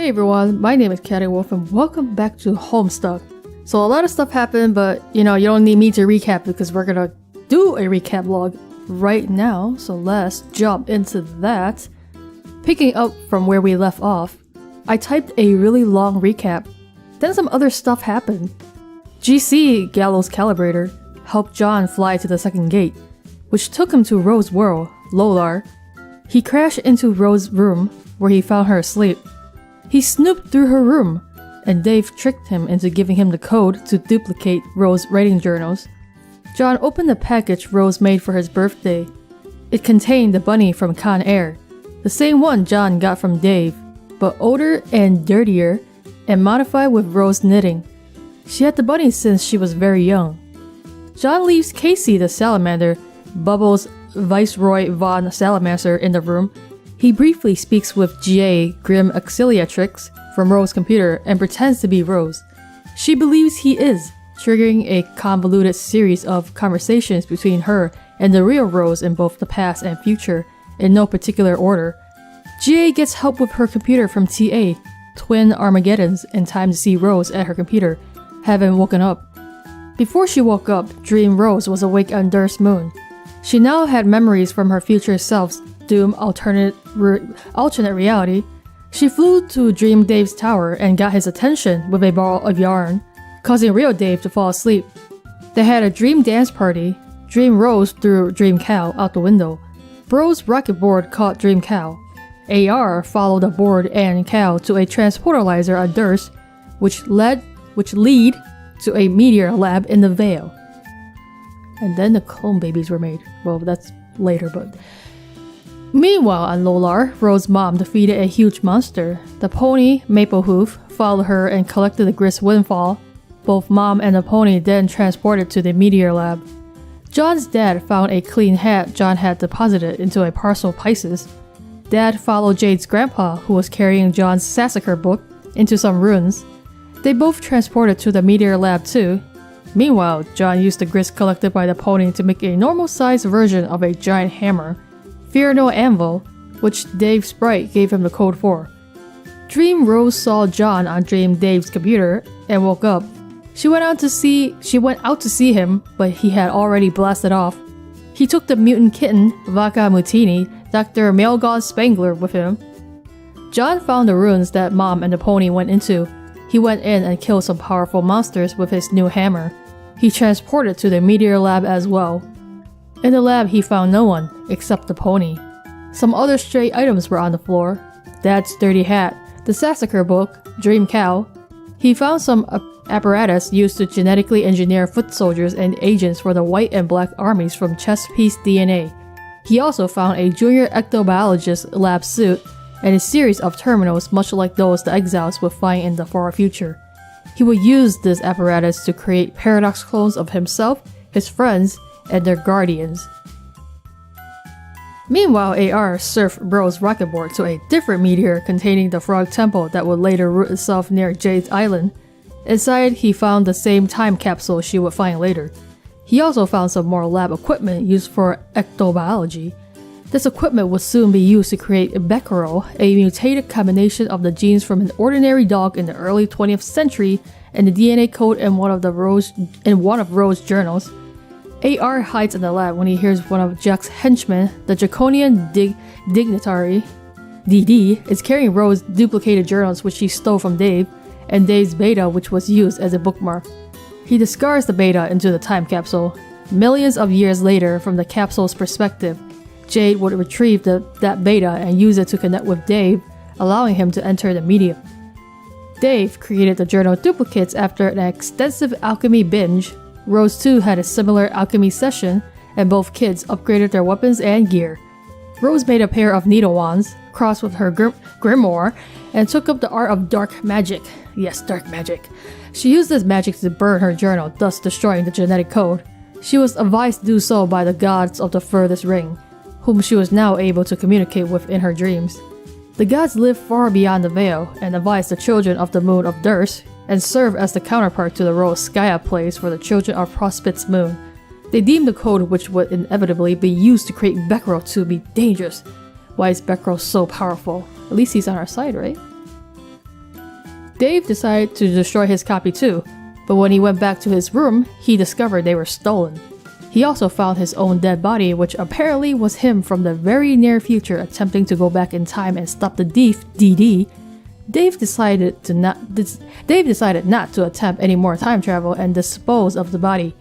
Hey everyone, my name is chaoticwolph and welcome back to Homestuck. So a lot of stuff happened, but you don't need me to recap because we're gonna do a recap log right now. So let's jump into that. Picking up from where we left off, I typed a really long recap. Then some other stuff happened. GC, Gallows Calibrator, helped John fly to the second gate, which took him to Rose's world, Lolar. He crashed into Rose's room, where he found her asleep. He snooped through her room, and Dave tricked him into giving him the code to duplicate Rose's writing journals. John opened the package Rose made for his birthday. It contained the bunny from Con Air, the same one John got from Dave, but older and dirtier, and modified with Rose knitting. She had the bunny since she was very young. John leaves Casey the salamander, Bubbles Viceroy Von Salamander, in the room. He briefly speaks with G.A. Grim Auxiliatrix from Rose's computer and pretends to be Rose. She believes he is, triggering a convoluted series of conversations between her and the real Rose in both the past and future, in no particular order. G.A. gets help with her computer from T.A., twin Armageddons, in time to see Rose at her computer, having woken up. Before she woke up, Dream Rose was awake on Durst Moon. She now had memories from her future self's Doom alternate reality. She flew to Dream Dave's tower and got his attention with a ball of yarn, causing real Dave to fall asleep. They had a dream dance party. Dream Rose threw Dream Cow out the window. Bro's rocket board caught Dream Cow. AR followed the board and Cow to a transportalizer on Durst, which lead to a meteor lab in the Veil. And then the clone babies were made. Well, that's later, but... Meanwhile, on Lolar, Rose's mom defeated a huge monster. The pony, Maplehoof, followed her and collected the Grist Windfall. Both mom and the pony then transported to the meteor lab. John's dad found a clean hat John had deposited into a parcel Pisces. Dad followed Jade's grandpa, who was carrying John's Sassacre book, into some ruins. They both transported to the meteor lab too. Meanwhile, John used the grist collected by the pony to make a normal-sized version of a giant hammer, Fear No Anvil, which Dave Sprite gave him the code for. Dream Rose saw John on Dream Dave's computer and woke up. She went out to see him, but he had already blasted off. He took the mutant kitten, Vaca Mutini, Dr. Mailgod Spangler, with him. John found the ruins that Mom and the pony went into. He went in and killed some powerful monsters with his new hammer. He transported to the meteor lab as well. In the lab, he found no one, except the pony. Some other stray items were on the floor. Dad's dirty hat, the Sassacre book, Dream Cow. He found some apparatus used to genetically engineer foot soldiers and agents for the white and black armies from chest piece DNA. He also found a junior ectobiologist lab suit and a series of terminals much like those the exiles would find in the far future. He would use this apparatus to create paradox clones of himself, his friends, and their guardians. Meanwhile, AR surfed Bro's rocket board to a different meteor containing the frog temple that would later root itself near Jade's island. Inside, he found the same time capsule she would find later. He also found some more lab equipment used for ectobiology. This equipment would soon be used to create Becquerel, a mutated combination of the genes from an ordinary dog in the early 20th century and the DNA code in one of Rose's journals. AR hides in the lab when he hears one of Jack's henchmen, the Draconian dignitary, DD, is carrying Rose's duplicated journals which he stole from Dave, and Dave's beta which was used as a bookmark. He discards the beta into the time capsule. Millions of years later, from the capsule's perspective, Jade would retrieve that beta and use it to connect with Dave, allowing him to enter the medium. Dave created the journal duplicates after an extensive alchemy binge. Rose too had a similar alchemy session, and both kids upgraded their weapons and gear. Rose made a pair of needle wands, crossed with her grimoire, and took up the art of dark magic. Yes, dark magic. She used this magic to burn her journal, thus destroying the genetic code. She was advised to do so by the gods of the furthest ring, whom she was now able to communicate with in her dreams. The gods live far beyond the Veil, and advise the children of the moon of Durst, and serve as the counterpart to the role Skya plays for the children of Prospit's moon. They deemed the code which would inevitably be used to create Becquerel to be dangerous. Why is Becquerel so powerful? At least he's on our side, right? Dave decided to destroy his copy too, but when he went back to his room, he discovered they were stolen. He also found his own dead body, which apparently was him from the very near future attempting to go back in time and stop the thief, DD. Dave decided not to attempt any more time travel and dispose of the body.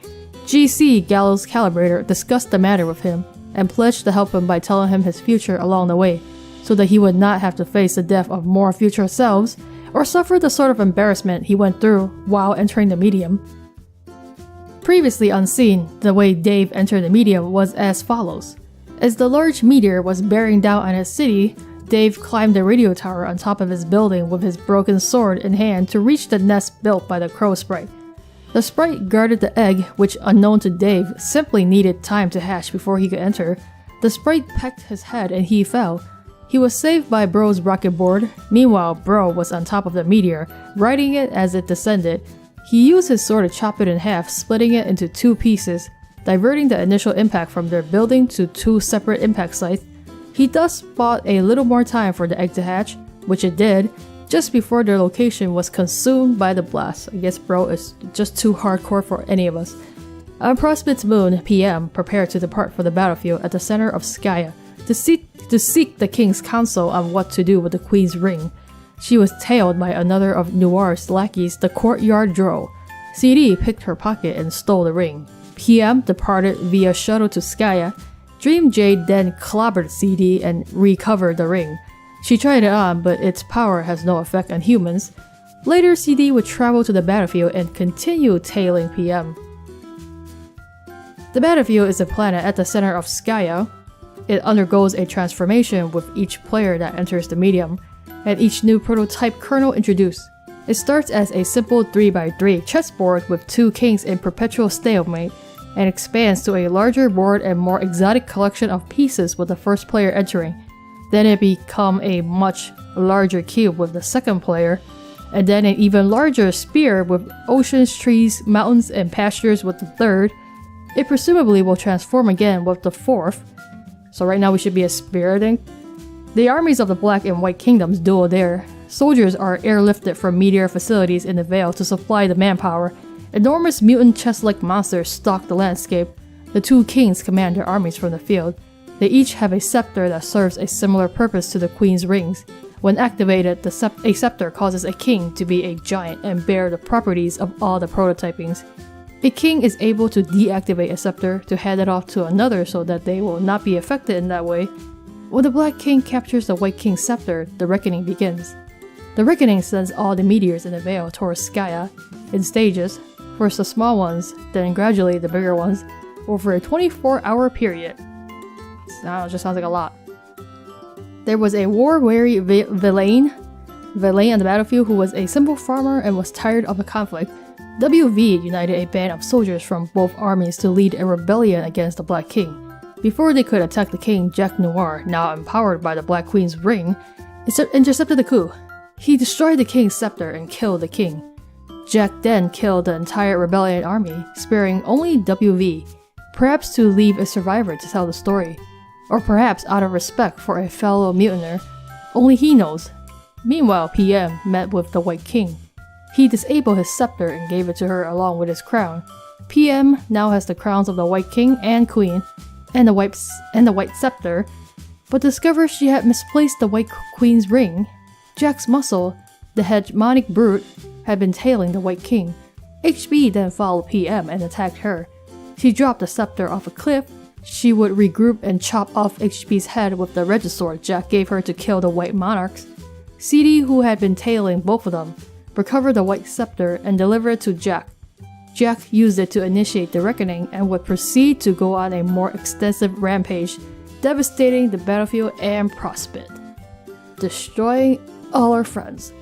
GC Gallows Calibrator discussed the matter with him and pledged to help him by telling him his future along the way, so that he would not have to face the death of more future selves or suffer the sort of embarrassment he went through while entering the medium. Previously unseen, the way Dave entered the medium was as follows. As the large meteor was bearing down on his city, Dave climbed the radio tower on top of his building with his broken sword in hand to reach the nest built by the crow sprite. The sprite guarded the egg, which, unknown to Dave, simply needed time to hatch before he could enter. The sprite pecked his head and he fell. He was saved by Bro's rocket board. Meanwhile, Bro was on top of the meteor, riding it as it descended. He used his sword to chop it in half, splitting it into 2 pieces, diverting the initial impact from their building to 2 separate impact sites. He thus bought a little more time for the egg to hatch, which it did, just before their location was consumed by the blast. I guess Bro is just too hardcore for any of us. On Prospect's moon, PM prepared to depart for the battlefield at the center of Skya to seek the king's counsel on what to do with the queen's ring. She was tailed by another of Noir's lackeys, the courtyard drow. CD picked her pocket and stole the ring. PM departed via shuttle to Skya. Dream Jade then clobbered CD and recovered the ring. She tried it on, but its power has no effect on humans. Later, CD would travel to the battlefield and continue tailing PM. The battlefield is a planet at the center of Skya. It undergoes a transformation with each player that enters the medium, and each new prototype kernel introduced. It starts as a simple 3x3 chessboard with 2 kings in perpetual stalemate, and expands to a larger board and more exotic collection of pieces with the first player entering. Then it becomes a much larger cube with the second player, and then an even larger sphere with oceans, trees, mountains, and pastures with the third. It presumably will transform again with the fourth. So right now we should be a sphere, I think. The armies of the Black and White Kingdoms duel there. Soldiers are airlifted from meteor facilities in the Vale to supply the manpower. Enormous mutant chest-like monsters stalk the landscape. The 2 kings command their armies from the field. They each have a scepter that serves a similar purpose to the queen's rings. When activated, a scepter causes a king to be a giant and bear the properties of all the prototypings. A king is able to deactivate a scepter to hand it off to another so that they will not be affected in that way. When the Black King captures the White King's scepter, the reckoning begins. The reckoning sends all the meteors in the Vale towards Skya, in stages, first the small ones, then gradually the bigger ones, over a 24-hour period. It just sounds like a lot. There was a war-weary Villain on the battlefield who was a simple farmer and was tired of the conflict. WV united a band of soldiers from both armies to lead a rebellion against the Black King. Before they could attack the king, Jack Noir, now empowered by the Black Queen's ring, intercepted the coup. He destroyed the king's scepter and killed the king. Jack then killed the entire rebellion army, sparing only WV, perhaps to leave a survivor to tell the story, or perhaps out of respect for a fellow mutiner. Only he knows. Meanwhile, PM met with the White King. He disabled his scepter and gave it to her along with his crown. PM now has the crowns of the White King and Queen, and the White Scepter, but discovers she had misplaced the White Queen's ring. Jack's muscle, the hegemonic brute, had been tailing the White King. HB then followed PM and attacked her. She dropped the scepter off a cliff. She would regroup and chop off HB's head with the Regisword Jack gave her to kill the White Monarchs. CD, who had been tailing both of them, recovered the White Scepter and delivered it to Jack. Jack used it to initiate the reckoning and would proceed to go on a more extensive rampage, devastating the battlefield and Prospect, destroying all our friends.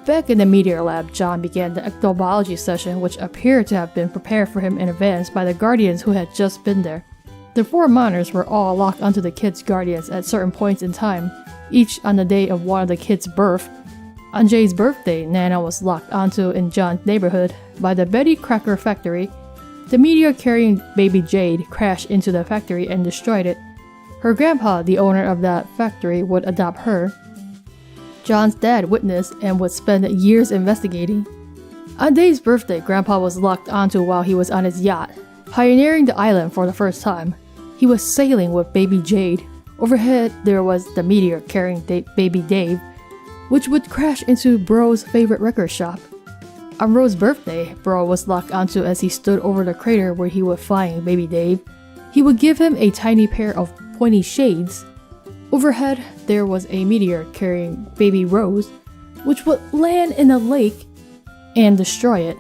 Back in the Meteor Lab, John began the ectobiology session, which appeared to have been prepared for him in advance by the Guardians who had just been there. The 4 monitors were all locked onto the kids' Guardians at certain points in time, each on the day of one of the kids' birth. On Jay's birthday, Nana was locked onto in John's neighborhood by the Betty Cracker factory. The meteor carrying baby Jade crashed into the factory and destroyed it. Her grandpa, the owner of that factory, would adopt her. John's dad witnessed and would spend years investigating. On Dave's birthday, Grandpa was locked onto while he was on his yacht, pioneering the island for the first time. He was sailing with baby Jade. Overhead, there was the meteor carrying baby Dave, which would crash into Bro's favorite record shop. On Ro's birthday, Bro was locked onto as he stood over the crater where he would find baby Dave. He would give him a tiny pair of pointy shades. Overhead, there was a meteor carrying baby Rose, which would land in a lake and destroy it.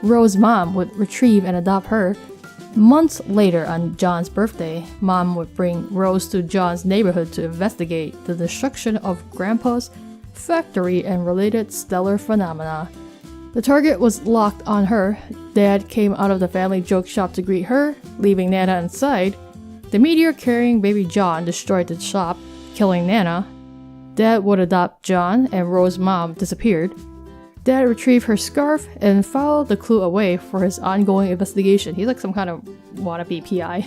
Rose's mom would retrieve and adopt her. Months later, on John's birthday, Mom would bring Rose to John's neighborhood to investigate the destruction of Grandpa's factory and related stellar phenomena. The target was locked on her. Dad came out of the family joke shop to greet her, leaving Nana inside. The meteor carrying baby John destroyed the shop, killing Nana. Dad would adopt John, and Rose's mom disappeared. Dad retrieved her scarf and filed the clue away for his ongoing investigation. He's like some kind of wannabe PI.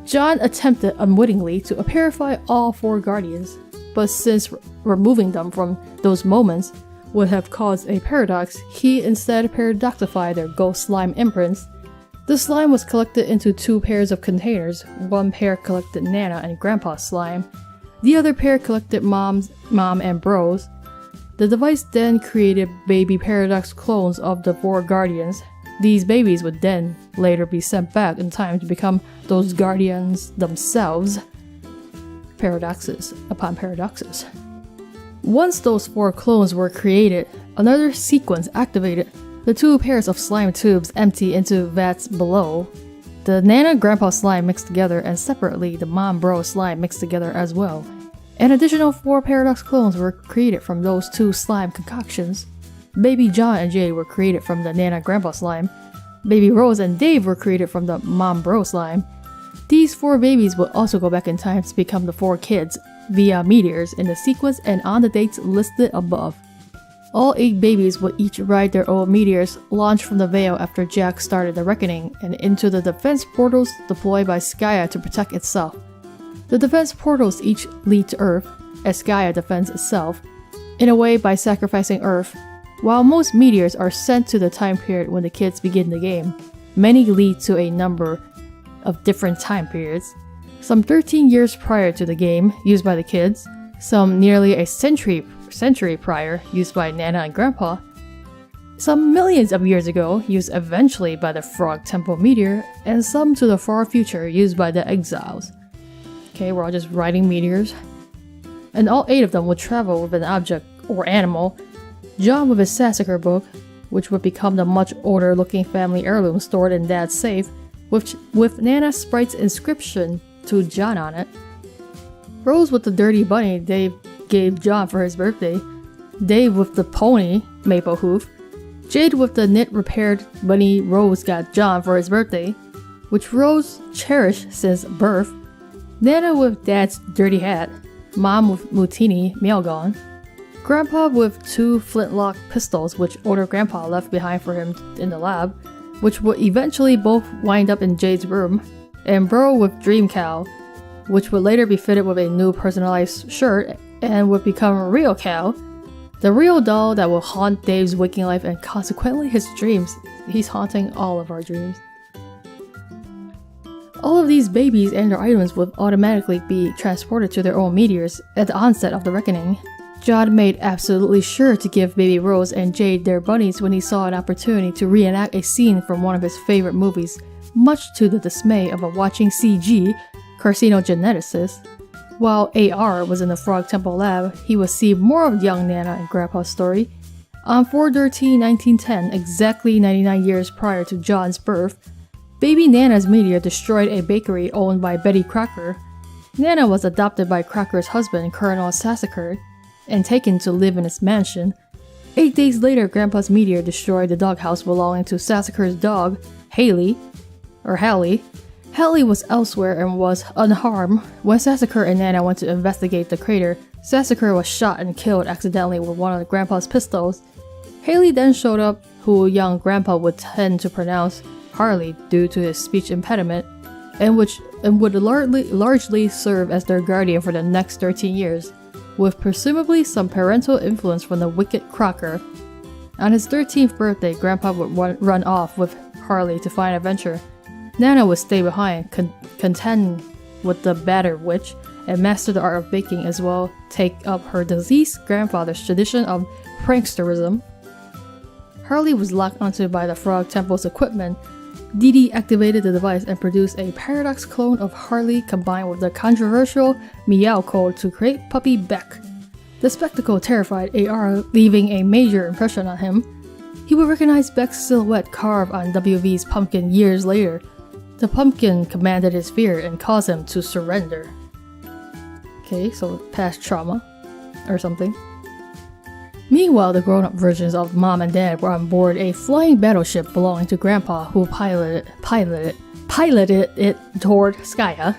John attempted unwittingly to purify all 4 guardians, but since removing them from those moments would have caused a paradox, he instead paradoxified their ghost slime imprints. The slime was collected into 2 pairs of containers. One pair collected Nana and Grandpa's slime. The other pair collected Mom and Bro's. The device then created baby paradox clones of the 4 guardians. These babies would then later be sent back in time to become those guardians themselves. Paradoxes upon paradoxes. Once those 4 clones were created, another sequence activated. The 2 pairs of slime tubes empty into vats below. The Nana Grandpa slime mixed together, and separately the Mom Bro slime mixed together as well. An additional 4 paradox clones were created from those 2 slime concoctions. Baby John and Jade were created from the Nana Grandpa slime. Baby Rose and Dave were created from the Mom Bro slime. These 4 babies would also go back in time to become the 4 kids via meteors in the sequence and on the dates listed above. All 8 babies would each ride their own meteors launched from the veil after Jack started the reckoning and into the defense portals deployed by Skya to protect itself. The defense portals each lead to Earth, as Skya defends itself, in a way by sacrificing Earth. While most meteors are sent to the time period when the kids begin the game, many lead to a number of different time periods. Some 13 years prior to the game, used by the kids, some nearly a century prior, used by Nana and Grandpa, some millions of years ago, used eventually by the Frog Temple meteor, and some to the far future, used by the Exiles. Okay, we're all just riding meteors. And all 8 of them would travel with an object or animal. John with his Sassacre book, which would become the much older looking family heirloom stored in Dad's safe, with Nana Sprite's inscription to John on it. Rose with the dirty bunny Dave gave John for his birthday. Dave with the pony, Maple Hoof. Jade with the knit repaired bunny Rose got John for his birthday, which Rose cherished since birth. Nana with Dad's dirty hat. Mom with Mutini Mailgun. Grandpa with 2 flintlock pistols which older Grandpa left behind for him in the lab, which would eventually both wind up in Jade's room. And Bro with Dream Cow, which would later be fitted with a new personalized shirt and would become a real cow. The real doll that will haunt Dave's waking life and consequently his dreams. He's haunting all of our dreams. All of these babies and their items would automatically be transported to their own meteors at the onset of the reckoning. John made absolutely sure to give baby Rose and Jade their bunnies when he saw an opportunity to reenact a scene from one of his favorite movies, much to the dismay of a watching CG carcinogeneticist. While AR was in the Frog Temple lab, he would see more of young Nana and Grandpa's story. On 4/13/1910, exactly 99 years prior to John's birth, baby Nana's meteor destroyed a bakery owned by Betty Crocker. Nana was adopted by Crocker's husband, Colonel Sassacre, and taken to live in his mansion. 8 days later, Grandpa's meteor destroyed the doghouse belonging to Sassacre's dog, Hallie. Hallie was elsewhere and was unharmed. When Sassacre and Nana went to investigate the crater, Sassacre was shot and killed accidentally with one of Grandpa's pistols. Hallie then showed up, who young Grandpa would tend to pronounce Harley due to his speech impediment, and would largely serve as their guardian for the next 13 years. with presumably some parental influence from the wicked Crocker. On his 13th birthday, Grandpa would run off with Harley to find adventure. Nana would stay behind, contend with the Batter Witch, and master the art of baking, as well take up her deceased grandfather's tradition of pranksterism. Harley was locked onto by the Frog Temple's equipment. Dee Dee activated the device and produced a paradox clone of Harley combined with the controversial Meow Code to create Puppy Beck. The spectacle terrified AR, leaving a major impression on him. He would recognize Beck's silhouette carved on WV's pumpkin years later. The pumpkin commanded his fear and caused him to surrender. Okay, so past trauma or something. Meanwhile, the grown-up versions of Mom and Dad were on board a flying battleship belonging to Grandpa, who piloted it toward Skya.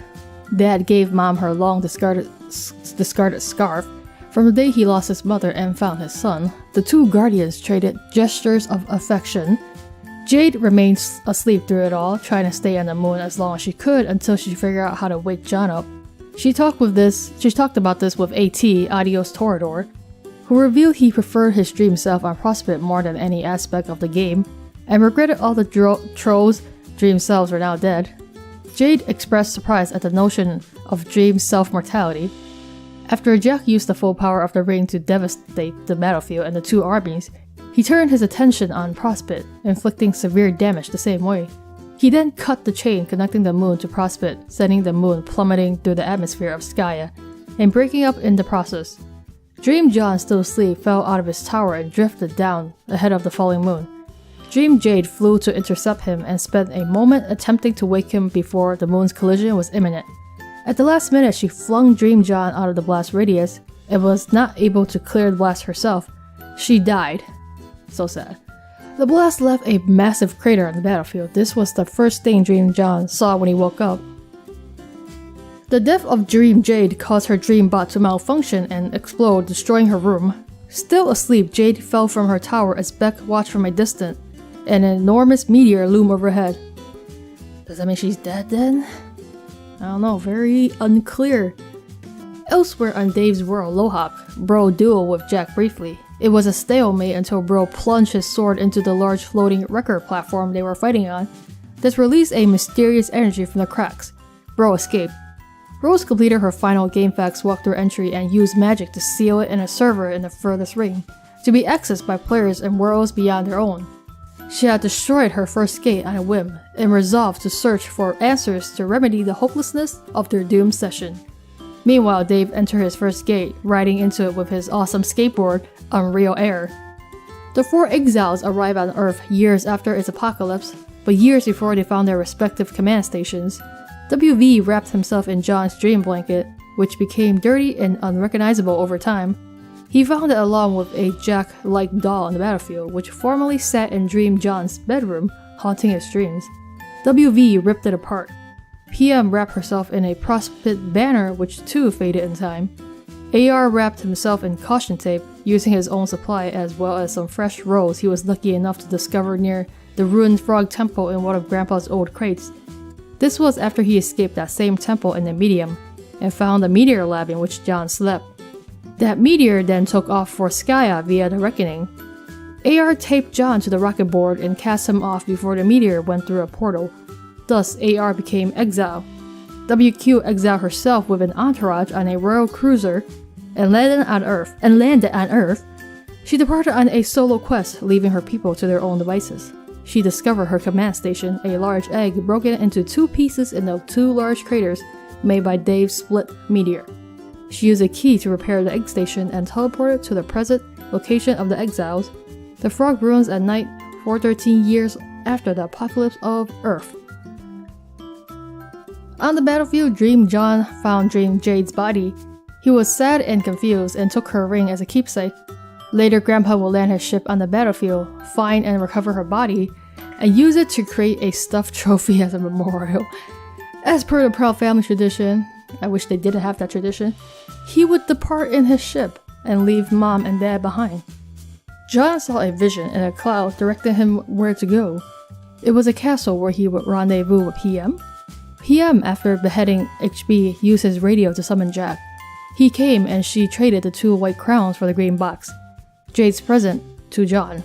Dad gave Mom her long discarded scarf. From the day he lost his mother and found his son, the two guardians traded gestures of affection. Jade remained asleep through it all, trying to stay on the moon as long as she could until she figured out how to wake John up. She talked about this with AT, Adios Torador, who revealed he preferred his dream self on Prospect more than any aspect of the game, and regretted all the trolls' dream selves were now dead. Jade expressed surprise at the notion of dream self-mortality. After Jack used the full power of the ring to devastate the battlefield and the two armies, he turned his attention on Prospect, inflicting severe damage the same way. He then cut the chain connecting the moon to Prospect, sending the moon plummeting through the atmosphere of Skya, and breaking up in the process. Dream John, still asleep, fell out of his tower and drifted down ahead of the falling moon. Dream Jade flew to intercept him and spent a moment attempting to wake him before the moon's collision was imminent. At the last minute, she flung Dream John out of the blast radius and was not able to clear the blast herself. She died. So sad. The blast left a massive crater on the battlefield. This was the first thing Dream John saw when he woke up. The death of Dream Jade caused her dream bot to malfunction and explode, destroying her room. Still asleep, Jade fell from her tower as Beck watched from a distance, and an enormous meteor loomed overhead. Does that mean she's dead then? I don't know, very unclear. Elsewhere on Dave's world, Lohawk, Bro dueled with Jack briefly. It was a stalemate until Bro plunged his sword into the large floating wrecker platform they were fighting on. This released a mysterious energy from the cracks. Bro escaped. Rose completed her final GameFAQs walkthrough entry and used magic to seal it in a server in the furthest ring, to be accessed by players in worlds beyond their own. She had destroyed her first gate on a whim, and resolved to search for answers to remedy the hopelessness of their doomed session. Meanwhile, Dave entered his first gate, riding into it with his awesome skateboard, Unreal Air. The four exiles arrive on Earth years after its apocalypse, but years before they found their respective command stations. WV wrapped himself in John's dream blanket, which became dirty and unrecognizable over time. He found it along with a Jack-like doll on the battlefield, which formerly sat in Dream John's bedroom, haunting his dreams. WV ripped it apart. PM wrapped herself in a Prospect banner, which too faded in time. AR wrapped himself in caution tape, using his own supply as well as some fresh rolls he was lucky enough to discover near the ruined Frog Temple in one of Grandpa's old crates. This was after he escaped that same temple in the medium, and found the meteor lab in which John slept. That meteor then took off for Skya via the Reckoning. AR taped John to the rocket board and cast him off before the meteor went through a portal. Thus, AR became exile. WQ exiled herself with an entourage on a royal cruiser and landed on Earth. She departed on a solo quest, leaving her people to their own devices. She discovered her command station, a large egg broken into two pieces in the two large craters made by Dave's split meteor. She used a key to repair the egg station and teleported to the present location of the exiles, the Frog Ruins at night, 413 years after the apocalypse of Earth. On the battlefield, Dream John found Dream Jade's body. He was sad and confused and took her ring as a keepsake. Later, Grandpa will land his ship on the battlefield, find and recover her body, and use it to create a stuffed trophy as a memorial. As per the Proud Family tradition, I wish they didn't have that tradition, he would depart in his ship and leave Mom and Dad behind. John saw a vision in a cloud directing him where to go. It was a castle where he would rendezvous with PM. PM, after beheading HB, used his radio to summon Jack. He came and she traded the 2 white crowns for the green box, Jade's present to John.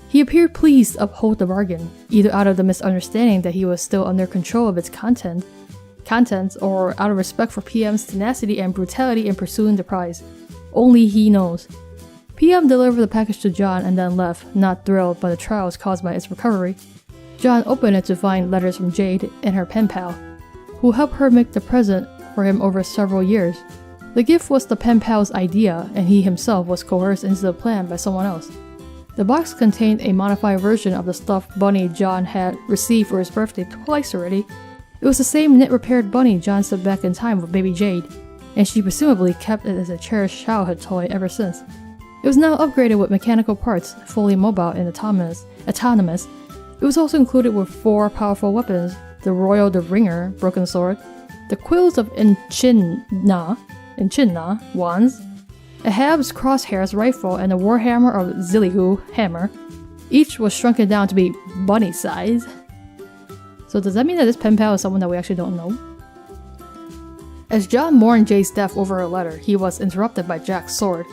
He appeared pleased to uphold the bargain, either out of the misunderstanding that he was still under control of its contents, or out of respect for PM's tenacity and brutality in pursuing the prize. Only he knows. PM delivered the package to John and then left, not thrilled by the trials caused by its recovery. John opened it to find letters from Jade and her pen pal, who helped her make the present for him over several years. The gift was the pen pal's idea, and he himself was coerced into the plan by someone else. The box contained a modified version of the stuffed bunny John had received for his birthday twice already. It was the same knit-repaired bunny John sent back in time with baby Jade, and she presumably kept it as a cherished childhood toy ever since. It was now upgraded with mechanical parts, fully mobile and autonomous. It was also included with 4 powerful weapons: the Royal the Ringer broken sword, the Quills of Enchinna wands, a Hab's crosshairs rifle, and the Warhammer of Zilihu hammer. Each was shrunken down to be bunny size. So does that mean that this pen pal is someone that we actually don't know? As John mourned Jade's death over a letter, he was interrupted by Jack's sword.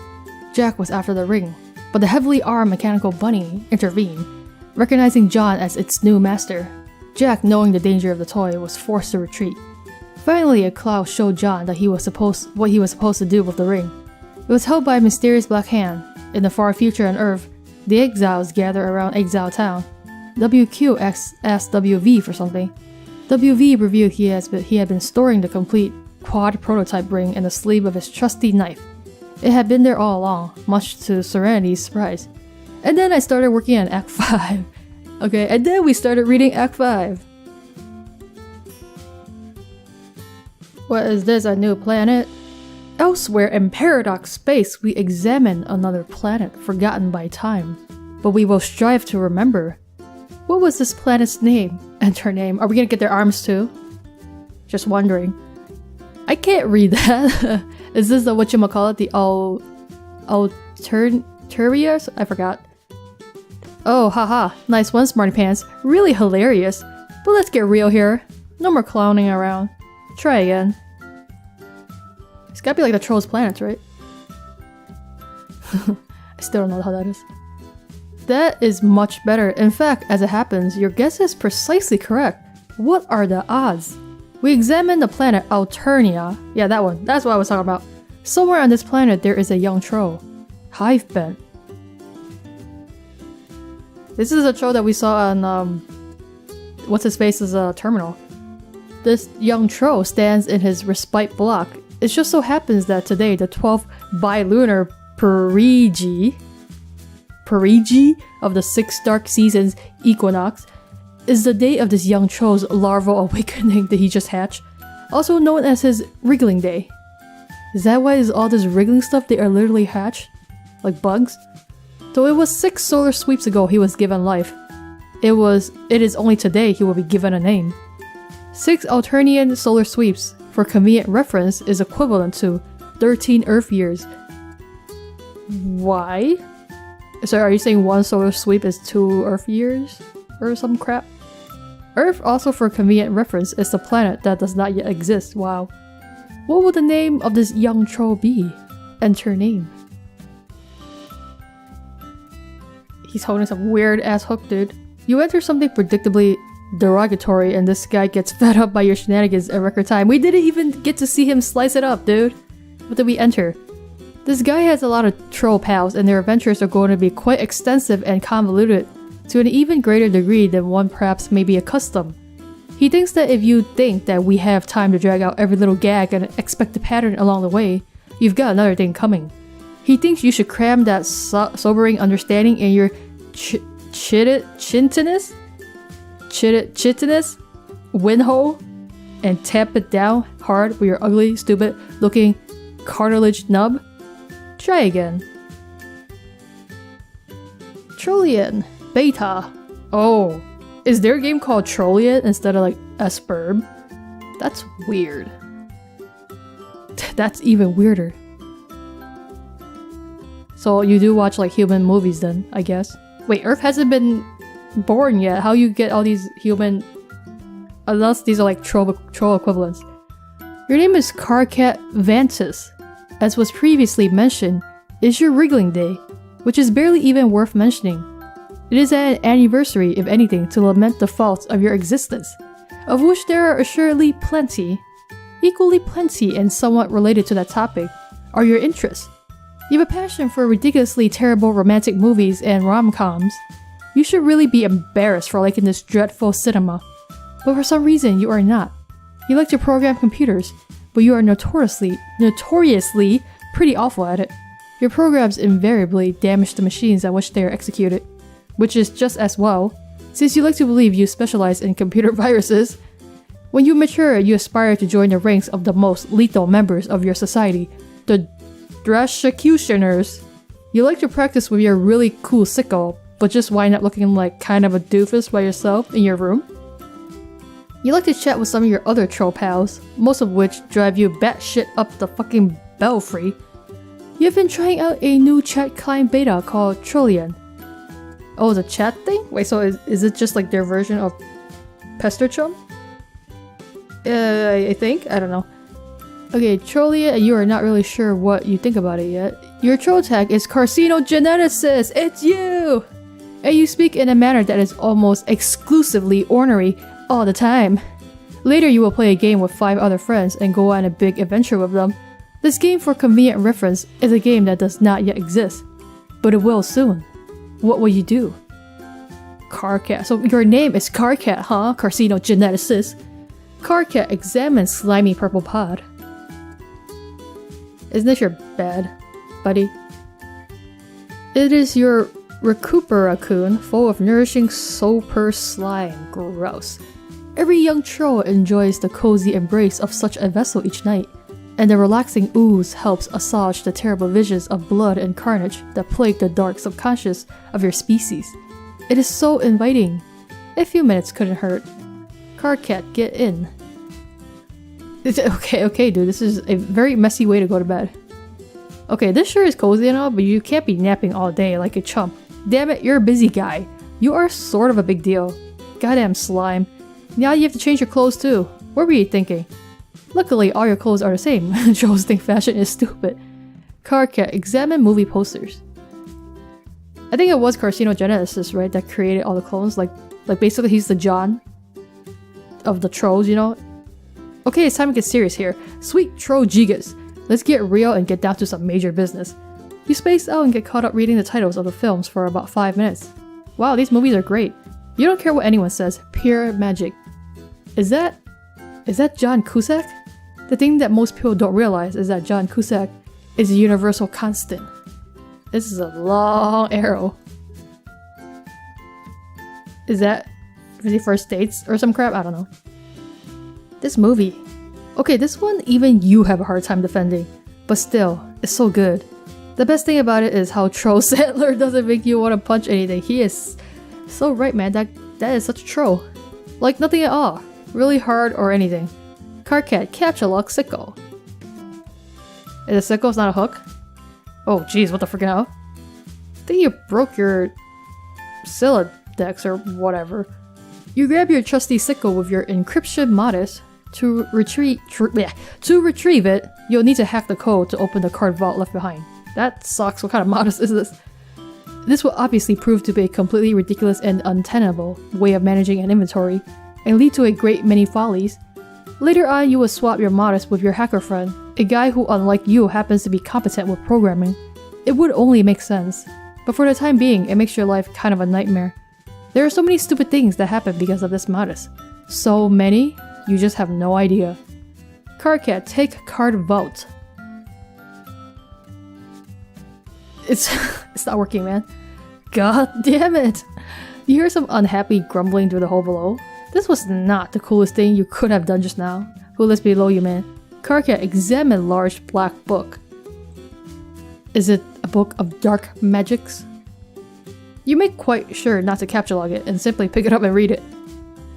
Jack was after the ring, but the heavily armed mechanical bunny intervened, recognizing John as its new master. Jack, knowing the danger of the toy, was forced to retreat. Finally, a cloud showed John that what he was supposed to do with the ring. It was held by a mysterious black hand. In the far future on Earth, the exiles gather around Exile Town. WQ asked WV for something. WV revealed he had been storing the complete quad prototype ring in the sleeve of his trusty knife. It had been there all along, much to Serenity's surprise. And then I started working on Act 5. Okay, and then we started reading Act 5. What is this, a new planet? Elsewhere in Paradox Space, we examine another planet forgotten by time, but we will strive to remember. What was this planet's name? And her name. Are we gonna get their arms too? Just wondering. I can't read that. Is this the whatchamacallit? The Alturias? I forgot. Oh, haha. Nice one, Smarty Pants. Really hilarious. But let's get real here. No more clowning around. Try again. It's gotta be like the Trolls Planets, right? I still don't know how that is. That is much better. In fact, as it happens, your guess is precisely correct. What are the odds? We examined the planet Alternia. Yeah, that one. That's what I was talking about. Somewhere on this planet there is a young troll. Hive bent. This is a troll that we saw on, what's-his-face's terminal. This young troll stands in his respite block. It just so happens that today, the 12th bilunar perigee of the 6 dark seasons equinox is the day of this young troll's larval awakening that he just hatched, also known as his wriggling day. Is that why is all this wriggling stuff they are literally hatched? Like bugs? So it was 6 solar sweeps ago he was given life. It is only today he will be given a name. 6 Alternian solar sweeps, for convenient reference, is equivalent to 13 Earth years. Why? So are you saying 1 solar sweep is 2 Earth years? Or some crap? Earth, also for convenient reference, is the planet that does not yet exist. Wow. What would the name of this young troll be? Enter name. He's holding some weird ass hook, dude. You enter something predictably derogatory and this guy gets fed up by your shenanigans in record time. We didn't even get to see him slice it up, dude. What did we enter? This guy has a lot of troll pals and their adventures are going to be quite extensive and convoluted to an even greater degree than one perhaps may be accustomed. He thinks that if you think that we have time to drag out every little gag and expect a pattern along the way, you've got another thing coming. He thinks you should cram that sobering understanding in your chitinous windhole and tap it down hard with your ugly, stupid looking cartilage nub. Try again. Trollian Beta. Oh, is there a game called Trollian instead of like Esperb? That's weird. That's even weirder. So you do watch like human movies then, I guess. Wait, Earth hasn't been born yet. How you get all these human... Unless these are like troll equivalents. Your name is Carcat Vantis. as was previously mentioned, is your wriggling day, which is barely even worth mentioning. It is an anniversary, if anything, to lament the faults of your existence, of which there are assuredly plenty. Equally plenty and somewhat related to that topic are your interests. You have a passion for ridiculously terrible romantic movies and rom-coms. You should really be embarrassed for liking this dreadful cinema, but for some reason you are not. You like to program computers, but you are notoriously pretty awful at it. Your programs invariably damage the machines at which they are executed, which is just as well, since you like to believe you specialize in computer viruses. When you mature, you aspire to join the ranks of the most lethal members of your society, the Drashacutioners. You like to practice with your really cool sicko, but just wind up looking like kind of a doofus by yourself in your room. You like to chat with some of your other troll pals, most of which drive you batshit up the fucking belfry. You've been trying out a new chat client beta called Trollian. Oh, the chat thing? Wait, so is it just like their version of Pesterchum? I think? I don't know. Okay, Trollia, you are not really sure what you think about it yet. Your troll tag is Carcinogeneticist! It's you! And you speak in a manner that is almost exclusively ornery all the time. Later you will play a game with 5 other friends and go on a big adventure with them. This game, for convenient reference, is a game that does not yet exist. But it will soon. What will you do? Carcat. So your name is Carcat, huh? Carcinogeneticist. Carcat examines slimy purple pod. Isn't this your bed, buddy? It is your Recupera-kun, full of nourishing super slime. Gross. Every young troll enjoys the cozy embrace of such a vessel each night, and the relaxing ooze helps assuage the terrible visions of blood and carnage that plague the dark subconscious of your species. It is so inviting. A few minutes couldn't hurt. Carcat, get in. Okay, dude, this is a very messy way to go to bed. Okay, this sure is cozy and all, but you can't be napping all day like a chump. Damn it, you're a busy guy. You are sort of a big deal. Goddamn slime. Now you have to change your clothes too. What were you thinking? Luckily, all your clothes are the same. Trolls think fashion is stupid. Carcat, examine movie posters. I think it was Carcinogenesis, right, that created all the clones. Like basically he's the John of the trolls, you know? Okay, it's time to get serious here. Sweet troll gigas. Let's get real and get down to some major business. You space out and get caught up reading the titles of the films for about 5 minutes. Wow, these movies are great. You don't care what anyone says. Pure magic. Is that John Cusack? The thing that most people don't realize is that John Cusack is a universal constant. This is a long arrow. Is that 51st Dates or some crap? I don't know. This movie. Okay, this one even you have a hard time defending. But still, it's so good. The best thing about it is how Troll Sandler doesn't make you want to punch anything. He is so right, man. That is such a troll. Like nothing at all. Really hard or anything. Carcat, capture lock, sickle. Is a sickle not a hook? Oh jeez, what the freaking hell? I think you broke your Silodex or whatever. You grab your trusty sickle with your encryption modus. To retrieve it, you'll need to hack the code to open the card vault left behind. That sucks. What kind of modus is this? This will obviously prove to be a completely ridiculous and untenable way of managing an inventory, and lead to a great many follies. Later on, you will swap your modus with your hacker friend, a guy who, unlike you, happens to be competent with programming. It would only make sense, but for the time being, it makes your life kind of a nightmare. There are so many stupid things that happen because of this modus. So many, you just have no idea. Carcat, take card vault. It's not working, man. God damn it! You hear some unhappy grumbling through the hole below? This was not the coolest thing you could have done just now. Who lives below you, man? Carcat, examine large black book. Is it a book of dark magics? You make quite sure not to capture log it and simply pick it up and read it.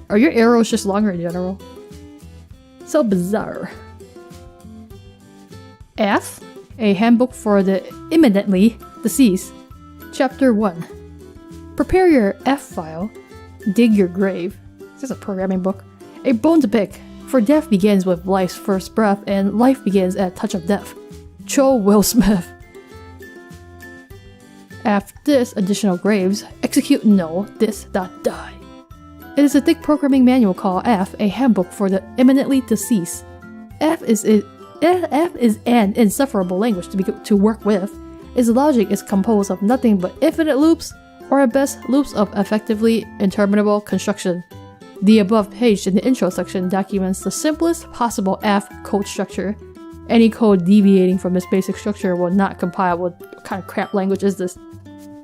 Are your arrows just longer in general? So bizarre. F? A handbook for the imminently deceased. Chapter 1. Prepare your F file. Dig your grave. This is a programming book. A bone to pick, for death begins with life's first breath, and life begins at touch of death. Cho Will Smith. After this, additional graves, execute no, this, that, die. It is a thick programming manual called F, a handbook for the imminently deceased. F is an insufferable language to work with. Its logic is composed of nothing but infinite loops, or at best, loops of effectively interminable construction. The above page in the intro section documents the simplest possible F code structure. Any code deviating from this basic structure will not compile. What kind of crap language is this?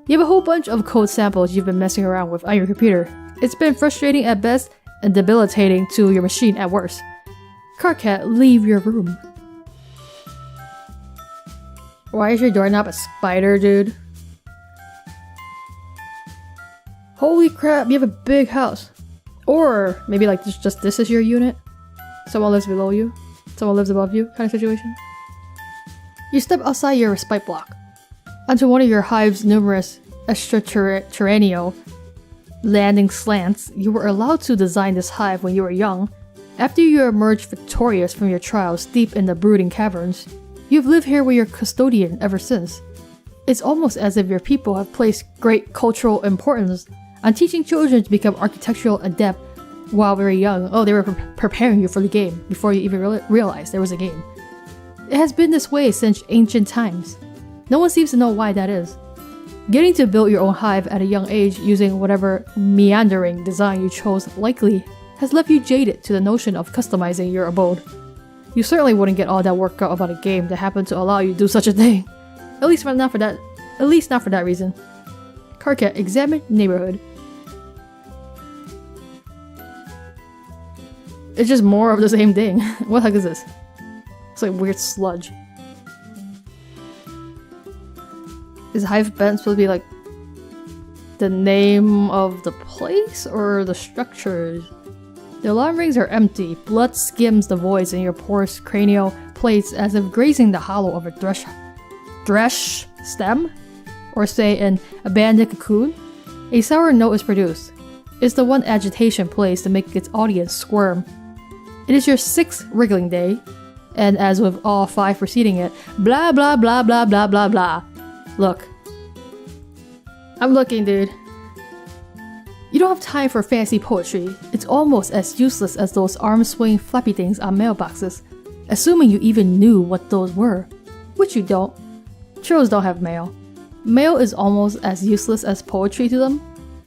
You have a whole bunch of code samples you've been messing around with on your computer. It's been frustrating at best and debilitating to your machine at worst. Carcat, leave your room. Why is your doorknob a spider, dude? Holy crap, you have a big house. Or maybe like this is your unit? Someone lives below you? Someone lives above you kind of situation? You step outside your respite block onto one of your hive's numerous extraterrestrial landing slants. You were allowed to design this hive when you were young. After you emerged victorious from your trials deep in the brooding caverns, you've lived here with your custodian ever since. It's almost as if your people have placed great cultural importance on teaching children to become architectural adept while very young. Oh, they were preparing you for the game before you even realized there was a game. It has been this way since ancient times. No one seems to know why that is. Getting to build your own hive at a young age using whatever meandering design you chose likely has left you jaded to the notion of customizing your abode. You certainly wouldn't get all that worked out about a game that happened to allow you to do such a thing. At least not for that reason. Carcat, examine neighborhood. It's just more of the same thing. What the heck is this? It's like weird sludge. Is Hive Bend supposed to be like the name of the place or the structures? The alarm rings are empty. Blood skims the voids in your porous cranial plates as if grazing the hollow of a thresh stem? Or say an abandoned cocoon? A sour note is produced. It's the one agitation plays to make its audience squirm. It is your 6th wriggling day, and as with all 5 preceding it, blah blah blah blah blah blah blah. Look. I'm looking, dude. You don't have time for fancy poetry. It's almost as useless as those arm-swinging flappy things on mailboxes, assuming you even knew what those were. Which you don't. Trolls don't have mail. Mail is almost as useless as poetry to them.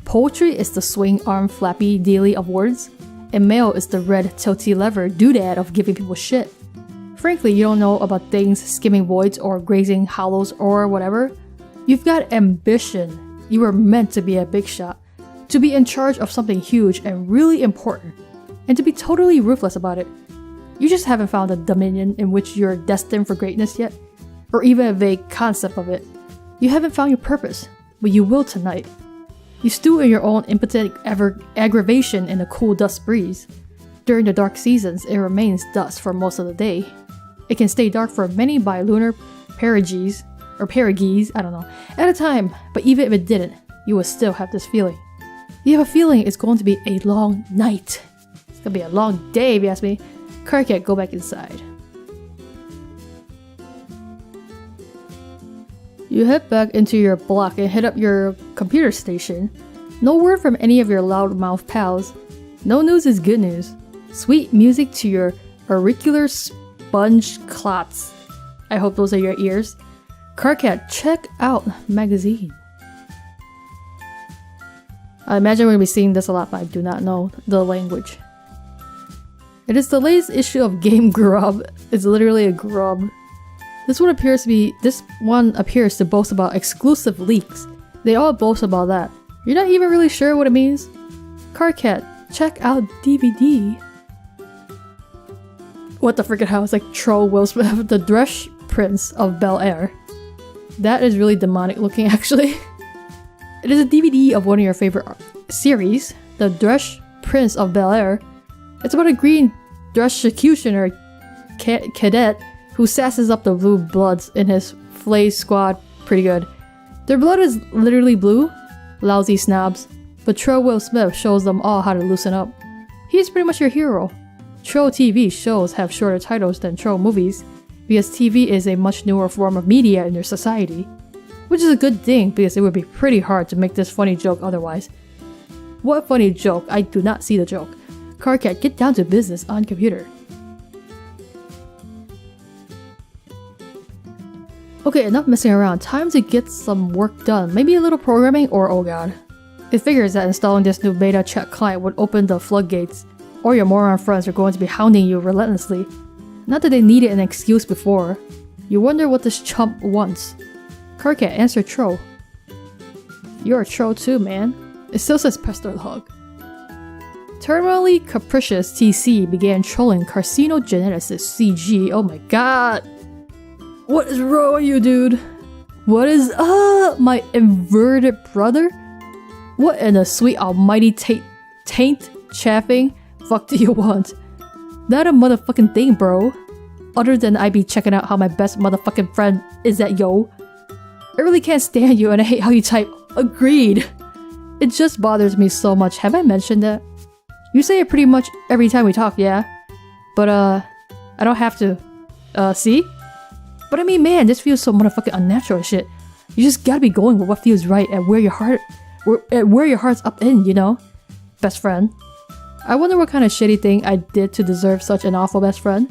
Poetry is the swing arm flappy dealy of words, and mail is the red tilty lever doodad of giving people shit. Frankly, you don't know about things skimming voids or grazing hollows or whatever. You've got ambition. You were meant to be a big shot, to be in charge of something huge and really important, and to be totally ruthless about it. You just haven't found a dominion in which you're destined for greatness yet, or even a vague concept of it. You haven't found your purpose, but you will tonight. You stew in your own impotent aggravation in a cool dust breeze. During the dark seasons, it remains dusk for most of the day. It can stay dark for many bilunar perigees, I don't know, at a time, but even if it didn't, you would still have this feeling. You have a feeling it's going to be a long night. It's gonna be a long day, if you ask me. Carcat, go back inside. You head back into your block and hit up your computer station. No word from any of your loudmouth pals. No news is good news. Sweet music to your auricular sponge clots. I hope those are your ears. Carcat, check out magazine. I imagine we're going to be seeing this a lot, but I do not know the language. It is the latest issue of Game Grub. It's literally a grub. This one appears to boast about exclusive leaks. They all boast about that. You're not even really sure what it means? Carcat, check out DVD. What the freaking hell? It's like Troll Will Smith, the Dresh Prince of Bel Air. That is really demonic looking, actually. It is a DVD of one of your favorite series, The Dresh Prince of Bel Air. It's about a green Dresh-executioner cadet who sasses up the blue bloods in his flay squad pretty good. Their blood is literally blue, lousy snobs, but Troll Will Smith shows them all how to loosen up. He is pretty much your hero. Troll TV shows have shorter titles than Troll movies, because TV is a much newer form of media in your society. Which is a good thing because it would be pretty hard to make this funny joke otherwise. What funny joke? I do not see the joke. Carcat, get down to business on computer. Okay, enough messing around. Time to get some work done. Maybe a little programming or oh god. It figures that installing this new beta chat client would open the floodgates. Or your moron friends are going to be hounding you relentlessly. Not that they needed an excuse before. You wonder what this chump wants. Carcat, answer troll. You're a troll too, man. It still says Pester Log. Terminally capricious TC began trolling carcinogeneticist CG. Oh my god. What is wrong with you, dude? What is my inverted brother? What in the sweet almighty taint chaffing fuck do you want? Not a motherfucking thing, bro. Other than I be checking out how my best motherfucking friend is at yo. I really can't stand you and I hate how you type agreed. It just bothers me so much. Have I mentioned that? You say it pretty much every time we talk, yeah? But I don't have to. See? But I mean, man, this feels so motherfucking unnatural and shit. You just gotta be going with what feels right and where your heart's up in, you know? Best friend. I wonder what kind of shitty thing I did to deserve such an awful best friend.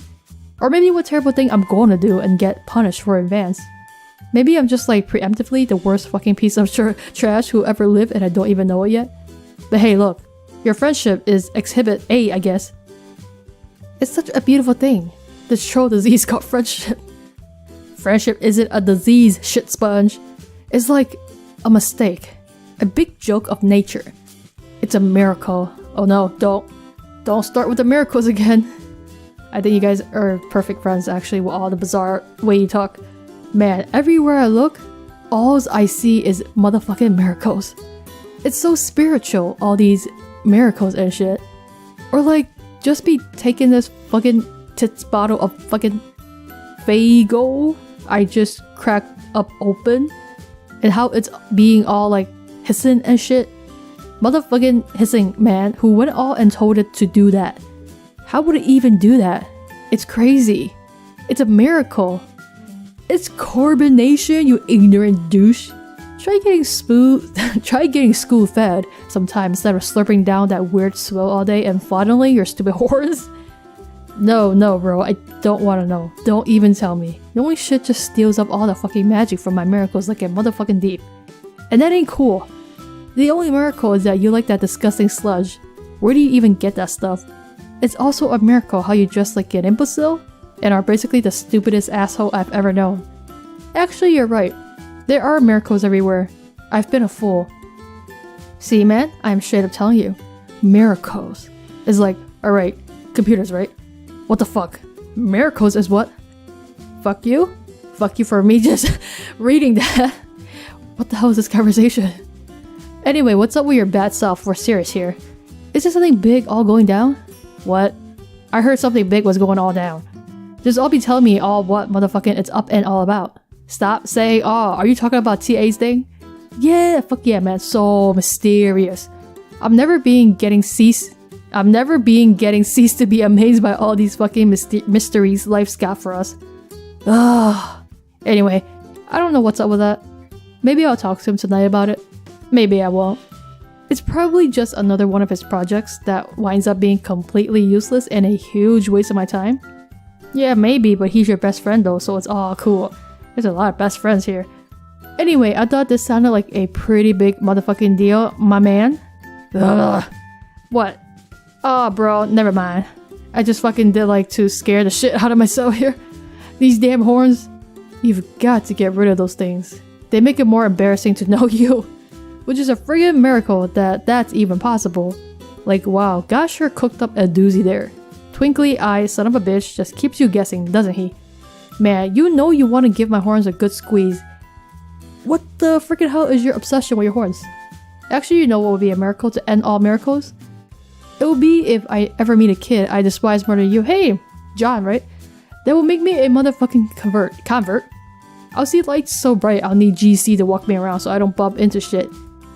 Or maybe what terrible thing I'm going to do and get punished for in advance. Maybe I'm just like preemptively the worst fucking piece of trash who ever lived and I don't even know it yet. But hey, look. Your friendship is exhibit A, I guess. It's such a beautiful thing. This troll disease called friendship. Friendship isn't a disease, shit sponge. It's like a mistake. A big joke of nature. It's a miracle. Oh no, don't start with the miracles again. I think you guys are perfect friends actually with all the bizarre way you talk. Man, everywhere I look, all I see is motherfucking miracles. It's so spiritual, all these miracles and shit. Or like, just be taking this fucking tits bottle of fucking Fago I just cracked up open and how it's being all like hissing and shit. Motherfucking hissing, man, who went all and told it to do that. How would it even do that? It's crazy. It's a miracle. It's carbonation, you ignorant douche. Try getting school fed sometime instead of slurping down that weird swill all day and fondling your stupid horse. No, bro, I don't want to know. Don't even tell me. Knowing shit just steals up all the fucking magic from my miracles like a motherfucking deep. And that ain't cool. The only miracle is that you like that disgusting sludge. Where do you even get that stuff? It's also a miracle how you dress like an imbecile and are basically the stupidest asshole I've ever known. Actually, you're right. There are miracles everywhere. I've been a fool. See, man, I'm straight up telling you. Miracles. Is like, alright, computers, right? What the fuck? Miracles is what? Fuck you? Fuck you for me just reading that. What the hell is this conversation? Anyway, what's up with your bad self? We're serious here. Is there something big all going down? What? I heard something big was going all down. Just all be telling me all what motherfucking it's up and all about. Stop saying, oh, are you talking about TA's thing? Yeah, fuck yeah, man, so mysterious. I'm never being getting ceased to be amazed by all these fucking mysteries life's got for us. Ugh. Anyway, I don't know what's up with that. Maybe I'll talk to him tonight about it. Maybe I won't. It's probably just another one of his projects that winds up being completely useless and a huge waste of my time. Yeah, maybe, but he's your best friend though, so it's all cool. There's a lot of best friends here. Anyway, I thought this sounded like a pretty big motherfucking deal, my man. Ugh. What? Oh, bro, never mind. I just fucking did like to scare the shit out of myself here. These damn horns. You've got to get rid of those things. They make it more embarrassing to know you. Which is a friggin' miracle that that's even possible. Like, wow, God sure cooked up a doozy there. Twinkly eye son of a bitch just keeps you guessing, doesn't he? Man, you know you want to give my horns a good squeeze. What the frickin' hell is your obsession with your horns? Actually, you know what would be a miracle to end all miracles? It would be if I ever meet a kid I despise more than you. Hey, John, right? That will make me a motherfucking convert. I'll see lights so bright I'll need GC to walk me around so I don't bump into shit.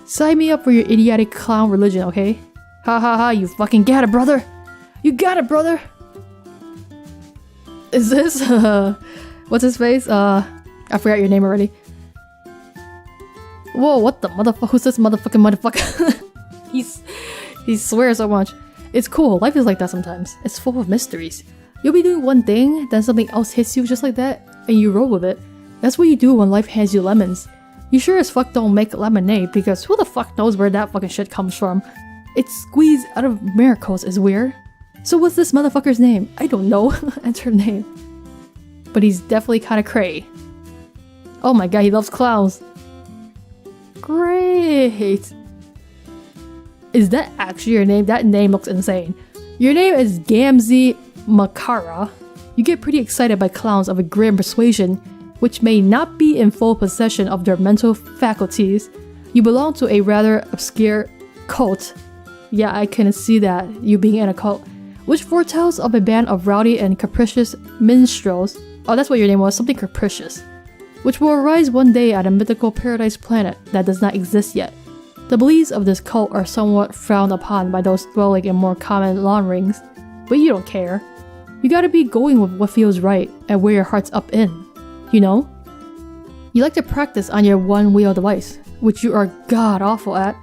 Sign me up for your idiotic clown religion, okay? Ha ha ha, you fucking got it, brother! You got it, brother! Is this, What's his face? I forgot your name already. Whoa, what the motherfucker? Who's this motherfucker? He swears so much. It's cool. Life is like that sometimes. It's full of mysteries. You'll be doing one thing, then something else hits you just like that, and you roll with it. That's what you do when life hands you lemons. You sure as fuck don't make lemonade, because who the fuck knows where that fucking shit comes from? It's squeezed out of miracles is weird. So what's this motherfucker's name? I don't know. Enter name. But he's definitely kinda cray. Oh my god, he loves clowns. Great! Is that actually your name? That name looks insane. Your name is Gamzee Makara. You get pretty excited by clowns of a grim persuasion, which may not be in full possession of their mental faculties. You belong to a rather obscure cult. Yeah, I can see that, you being in a cult. Which foretells of a band of rowdy and capricious minstrels. Oh, that's what your name was, something capricious. Which will arise one day at a mythical paradise planet that does not exist yet. The beliefs of this cult are somewhat frowned upon by those dwelling in more common lawn rings, but you don't care. You gotta be going with what feels right and where your heart's up in, you know? You like to practice on your one-wheel device, which you are god-awful at,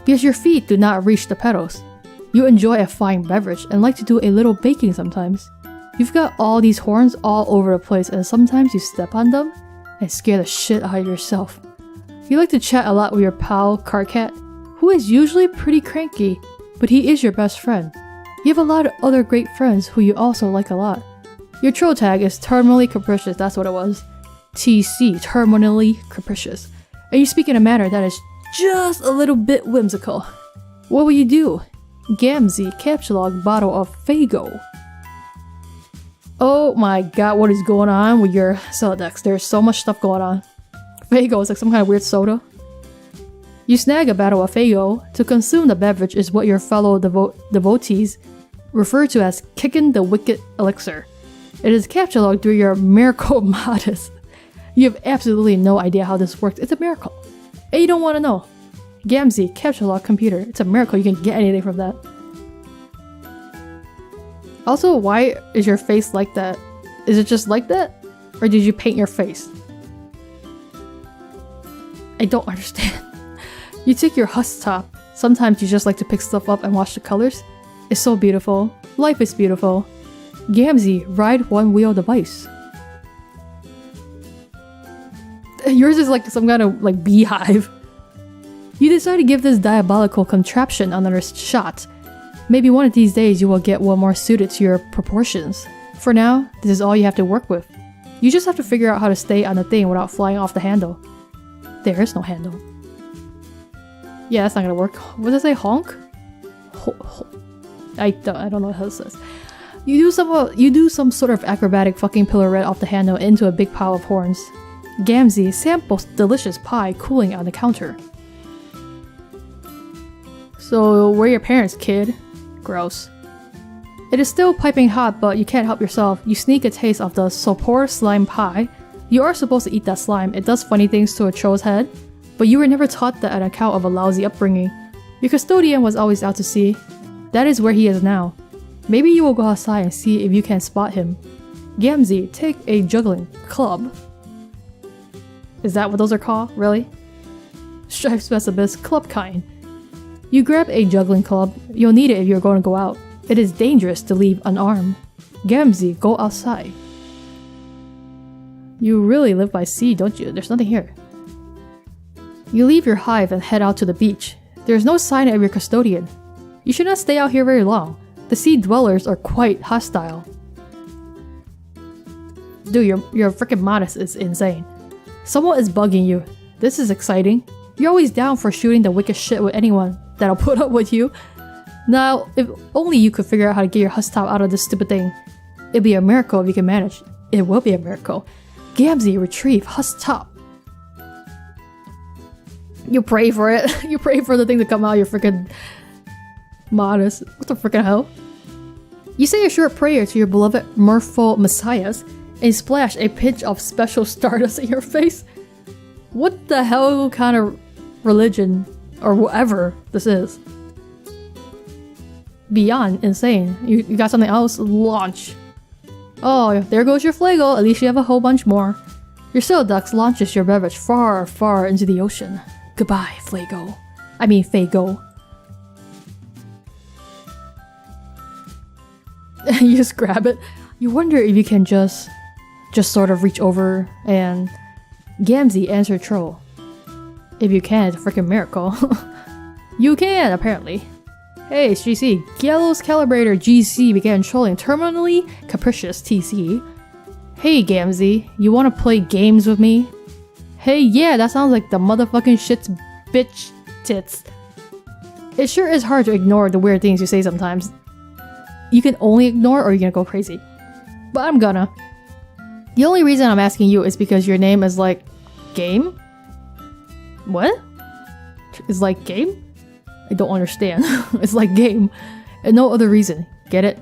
because your feet do not reach the pedals. You enjoy a fine beverage and like to do a little baking sometimes. You've got all these horns all over the place and sometimes you step on them and scare the shit out of yourself. You like to chat a lot with your pal Carcat, who is usually pretty cranky, but he is your best friend. You have a lot of other great friends who you also like a lot. Your troll tag is terminally capricious, that's what it was. TC, terminally capricious. And you speak in a manner that is just a little bit whimsical. What will you do? Gamzee, capture log, bottle of Fago. Oh my god, what is going on with your Celodex? There's so much stuff going on. Fago is like some kind of weird soda. You snag a bottle of Fago. To consume the beverage is what your fellow devotees refer to as kicking the wicked elixir. It is capture log through your miracle modest. You have absolutely no idea how this works. It's a miracle. And you don't want to know. Gamzee, capture log computer. It's a miracle you can get anything from that. Also, why is your face like that? Is it just like that? Or did you paint your face? I don't understand. You take your husk top. Sometimes you just like to pick stuff up and watch the colors. It's so beautiful. Life is beautiful. Gamzee, ride one-wheel device. Yours is like some kind of like beehive. You decide to give this diabolical contraption another shot. Maybe one of these days you will get one more suited to your proportions. For now, this is all you have to work with. You just have to figure out how to stay on the thing without flying off the handle. There is no handle. Yeah, that's not gonna work. What does it say? Honk? I don't know how this says. You do some sort of acrobatic fucking pirouette off the handle into a big pile of horns. Gamzee samples delicious pie cooling on the counter. So, where are your parents, kid? Gross. It is still piping hot, but you can't help yourself. You sneak a taste of the sopor slime pie. You are supposed to eat that slime. It does funny things to a troll's head, but you were never taught that on account of a lousy upbringing. Your custodian was always out to sea. That is where he is now. Maybe you will go outside and see if you can spot him. Gamzee, take a juggling club. Is that what those are called? Really? Stripe specialist, club kind. You grab a juggling club. You'll need it if you're going to go out. It is dangerous to leave unarmed. Gamzee, go outside. You really live by sea, don't you? There's nothing here. You leave your hive and head out to the beach. There's no sign of your custodian. You should not stay out here very long. The sea dwellers are quite hostile. Dude, your freaking modest is insane. Someone is bugging you. This is exciting. You're always down for shooting the wicked shit with anyone that'll put up with you. Now, if only you could figure out how to get your husk top out of this stupid thing. It'd be a miracle if you can manage. It will be a miracle. Gamzee, retrieve husk top. You pray for it. You pray for the thing to come out, you're freaking modest. What the freaking hell? You say a short prayer to your beloved mirthful messiahs and splash a pinch of special stardust in your face. What the hell kind of religion or whatever this is? Beyond insane. You got something else? Launch. Oh, there goes your flagle. At least you have a whole bunch more. Your Silducks launches your beverage far, far into the ocean. Goodbye, Flago. I mean, Fago. You just grab it. You wonder if you can just sort of reach over and... Gamzee answered Troll. If you can, it's a freaking miracle. You can, apparently. Hey, it's GC. Gallows Calibrator GC began trolling terminally capricious TC. Hey, Gamzee, you wanna play games with me? Hey, yeah, that sounds like the motherfucking shit's bitch tits. It sure is hard to ignore the weird things you say sometimes. You can only ignore or you're gonna go crazy. But I'm gonna. The only reason I'm asking you is because your name is like... Game? What? It's like game? I don't understand. It's like game. And no other reason. Get it?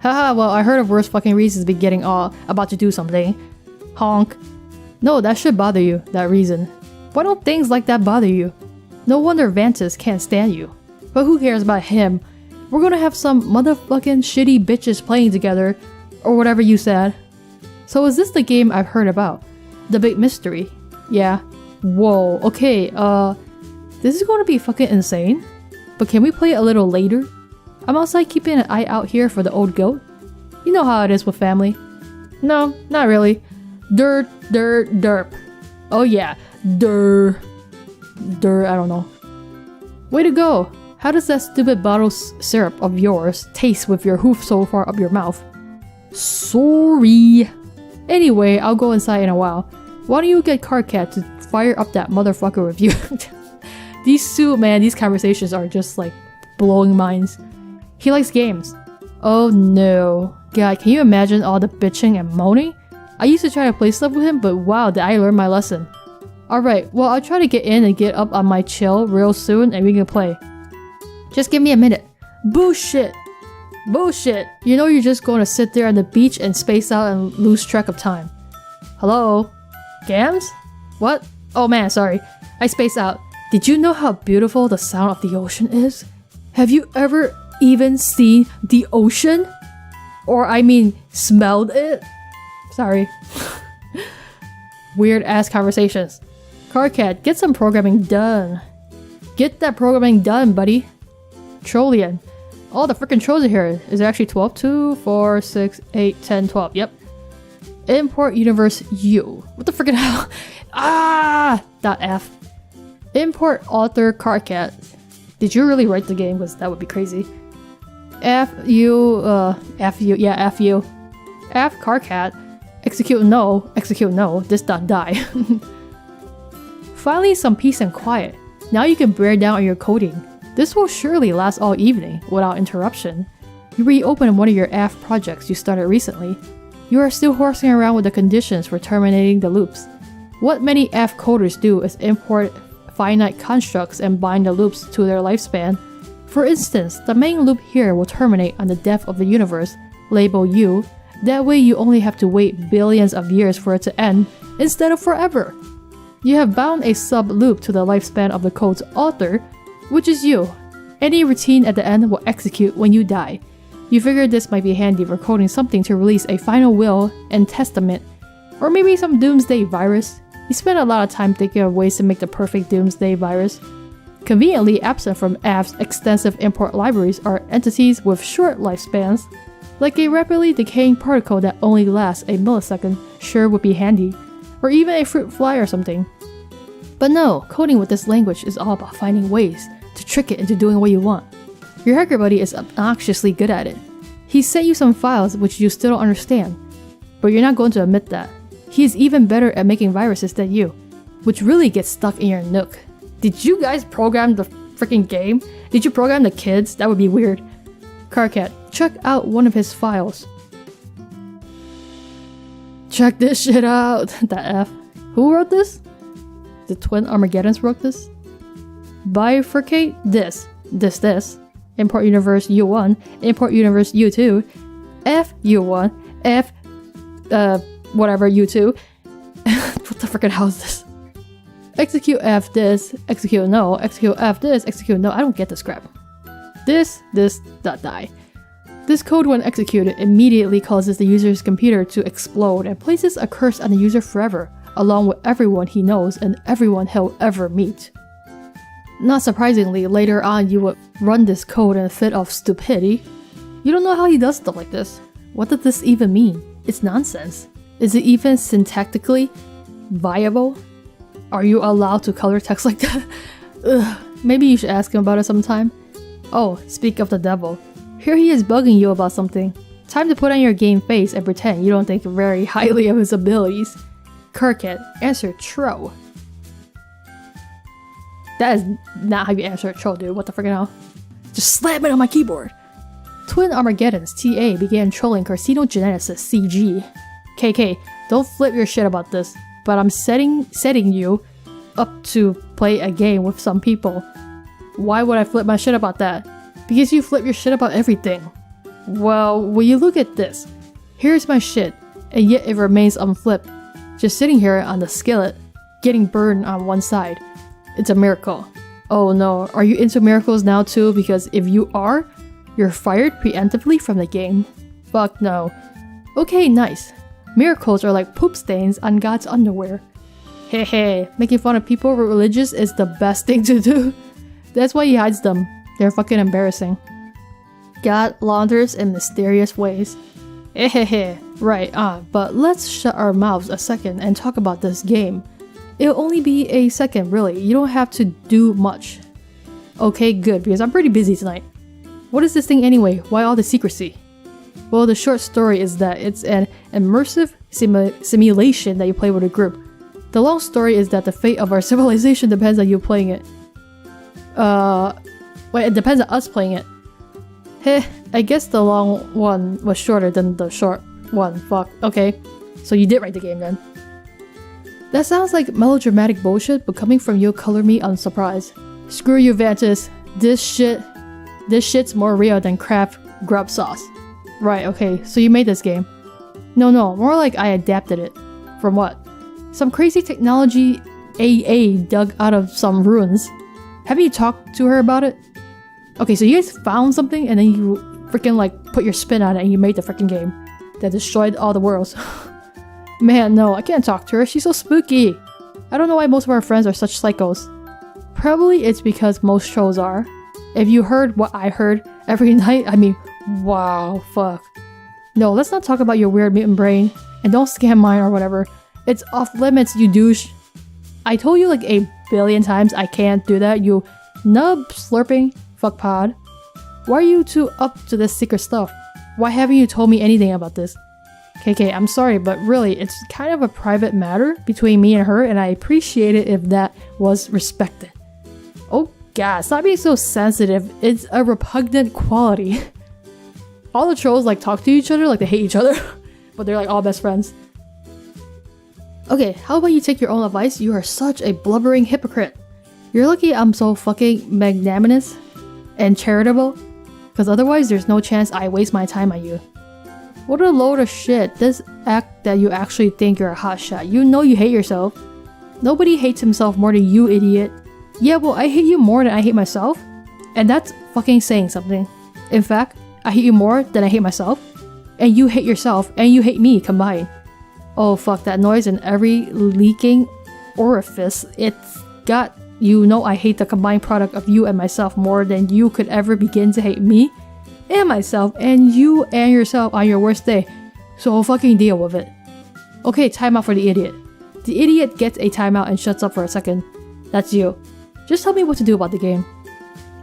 Haha, well, I heard of worse fucking reasons to be getting all about to do something. Honk. No, that should bother you, that reason. Why don't things like that bother you? No wonder Vantus can't stand you. But who cares about him? We're gonna have some motherfucking shitty bitches playing together, or whatever you said. So is this the game I've heard about? The big mystery? Yeah. Whoa, okay, this is gonna be fucking insane. But can we play it a little later? I'm outside keeping an eye out here for the old goat. You know how it is with family. No, not really. Derp. Oh yeah, I don't know. Way to go! How does that stupid bottle syrup of yours taste with your hoof so far up your mouth? Sorry. Anyway, I'll go inside in a while. Why don't you get Carcat to fire up that motherfucker with you? These conversations are just like blowing minds. He likes games. Oh no. God, can you imagine all the bitching and moaning? I used to try to play stuff with him, but wow, did I learn my lesson. Alright, well I'll try to get in and get up on my chill real soon and we can play. Just give me a minute. Bullshit! Bullshit! You know you're just going to sit there on the beach and space out and lose track of time. Hello? Gams? What? Oh man, sorry. I spaced out. Did you know how beautiful the sound of the ocean is? Have you ever even seen the ocean? Or I mean, smelled it? Sorry. Weird ass conversations. Carcat, get some programming done. Get that programming done, buddy. Trollian. All the freaking trolls are here. Is there actually 12? 2, 4, 6, 8, 10, 12. Yep. Import universe U. What the freaking hell? .f. Import author Carcat. Did you really write the game? Because that would be crazy. F U. Yeah, F U. F Carcat. Execute no. This dot die. Finally, some peace and quiet. Now you can bear down on your coding. This will surely last all evening, without interruption. You reopen one of your AF projects you started recently. You are still horsing around with the conditions for terminating the loops. What many AF coders do is import finite constructs and bind the loops to their lifespan. For instance, the main loop here will terminate on the death of the universe, label U. That way you only have to wait billions of years for it to end, instead of forever. You have bound a sub-loop to the lifespan of the code's author, which is you. Any routine at the end will execute when you die. You figured this might be handy for coding something to release a final will and testament, or maybe some doomsday virus. You spent a lot of time thinking of ways to make the perfect doomsday virus. Conveniently absent from AF's extensive import libraries are entities with short lifespans. Like a rapidly decaying particle that only lasts a millisecond sure would be handy, or even a fruit fly or something. But no, coding with this language is all about finding ways to trick it into doing what you want. Your hacker buddy is obnoxiously good at it. He sent you some files which you still don't understand, but you're not going to admit that. He is even better at making viruses than you, which really gets stuck in your nook. Did you guys program the freaking game? Did you program the kids? That would be weird. Carcat, check out one of his files. Check this shit out. The F. Who wrote this? The twin Armageddons wrote this? Bifurcate this. Import universe U1, import universe U2, F U1, F whatever U2. What the freaking hell is this? Execute F this, execute no, execute F this, execute no. I don't get this crap. This, dot die. This code, when executed, immediately causes the user's computer to explode and places a curse on the user forever, along with everyone he knows and everyone he'll ever meet. Not surprisingly, later on you would run this code in a fit of stupidity. You don't know how he does stuff like this. What does this even mean? It's nonsense. Is it even syntactically viable? Are you allowed to color text like that? Ugh, maybe you should ask him about it sometime. Oh, speak of the devil. Here he is bugging you about something. Time to put on your game face and pretend you don't think very highly of his abilities. Kirkhead, answer Tro. That is not how you answer a troll, dude. What the friggin' hell? Just slam it on my keyboard! Twin Armageddon's TA began trolling carcinogenesis CG. KK, don't flip your shit about this, but I'm setting you up to play a game with some people. Why would I flip my shit about that? Because you flip your shit about everything. Well, will you look at this? Here's my shit, and yet it remains unflipped. Just sitting here on the skillet, getting burned on one side. It's a miracle. Oh no, are you into miracles now too? Because if you are, you're fired preemptively from the game. Fuck no. Okay, nice. Miracles are like poop stains on God's underwear. Hey, making fun of people religious is the best thing to do. That's why he hides them. They're fucking embarrassing. God launders in mysterious ways. Right, but let's shut our mouths a second and talk about this game. It'll only be a second, really. You don't have to do much. Okay, good, because I'm pretty busy tonight. What is this thing anyway? Why all the secrecy? Well, the short story is that it's an immersive simulation that you play with a group. The long story is that the fate of our civilization depends on you playing it. Wait, it depends on us playing it. I guess the long one was shorter than the short one. Fuck. Okay, so you did write the game then. That sounds like melodramatic bullshit, but coming from you, color me unsurprised. Screw you, Vantis. This shit's more real than Kraft grub sauce. Right, okay, so you made this game. No, more like I adapted it. From what? Some crazy technology AA dug out of some ruins. Have you talked to her about it? Okay, so you guys found something and then you freaking like put your spin on it and you made the freaking game that destroyed all the worlds. Man, no, I can't talk to her. She's so spooky. I don't know why most of our friends are such psychos. Probably it's because most trolls are. If you heard what I heard every night, I mean, wow, fuck. No, let's not talk about your weird mutant brain. And don't scam mine or whatever. It's off limits, you douche. I told you like 1 billion times I can't do that, you nub slurping fuckpod. Why are you two up to this secret stuff? Why haven't you told me anything about this? KK, I'm sorry, but really, it's kind of a private matter between me and her, and I appreciate it if that was respected. Oh god, stop being so sensitive. It's a repugnant quality. All the trolls like talk to each other like they hate each other, but they're like all best friends. Okay, how about you take your own advice? You are such a blubbering hypocrite. You're lucky I'm so fucking magnanimous and charitable, because otherwise there's no chance I waste my time on you. What a load of shit. This act that you actually think you're a hotshot. You know you hate yourself. Nobody hates himself more than you, idiot. Yeah, well, I hate you more than I hate myself. And that's fucking saying something. In fact, I hate you more than I hate myself. And you hate yourself, and you hate me combined. Oh fuck, that noise in every leaking orifice. It's got, you know, I hate the combined product of you and myself more than you could ever begin to hate me and myself and you and yourself on your worst day. So fucking deal with it. Okay, timeout for the idiot. The idiot gets a timeout and shuts up for a second. That's you. Just tell me what to do about the game.